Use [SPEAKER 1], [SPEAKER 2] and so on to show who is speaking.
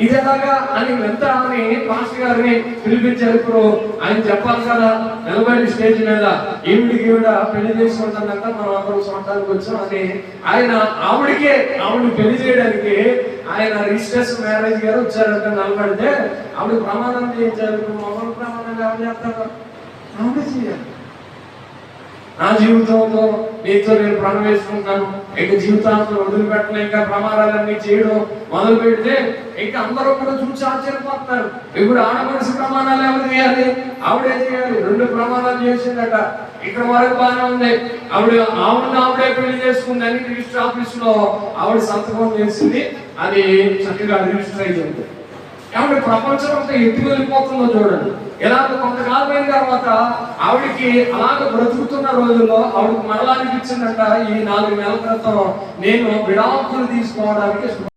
[SPEAKER 1] ఇది ఎలాగా అని వెళ్తామని మాస్టర్ గారిని పిలిపించారు. ఇప్పుడు ఆయన చెప్పాలి కదా, నిలబడి స్టేజ్ మీద ఈవిడ పెళ్లి చేసుకుంటానంట, మనం అందరం చూడటానికి వచ్చాం అని ఆయన ఆవిడ పెళ్లి చేయడానికి ఆయన రిజిస్ట్రేషన్ మ్యారేజ్ గారు వచ్చారంట. నిలబడితే ఆవిడ ప్రమాణం చేయించారు. మొదలు ప్రమాణం ఎవరు చేస్తారు? ఆవిడ చేయాలి. నా జీవితంలో నీతో నేను ప్రాణం వేసుకుంటాను, ఇంకా జీవితాంతం వదిలిపెట్టలే, ఇంకా ప్రమాదాలన్నీ చేయడం మొదలు పెడితే ఇంకా అందరూ కూడా చూసి ఆశ్చర్యపోతున్నారు. ఇప్పుడు ఆడ మనిషి ప్రమాణాలు ఎవరు చేయాలి? ఆవిడే చేయాలి. 2 ప్రమాణాలు చేసిందట. ఇక్కడ వరకు బాగానే ఉంది. ఆవిడే పెళ్లి చేసుకుంది అని రిజిస్టర్ ఆఫీస్ లో ఆవిడ సంతకం చేసింది. అది చక్కగా రిజిస్టర్ అయ్యింది. ఆవిడ ప్రపంచం అంతా ఎత్తి వెళ్ళిపోతుందో చూడండి. ఇలాగ కొంతకాలం అయిన తర్వాత ఆవిడకి అలాగ బ్రతుకుతున్న రోజుల్లో ఆవిడకి మరలా అనిపించిందంట, ఈ 4 నెలల క్రితం నేను విడాకులు తీసుకోవడానికి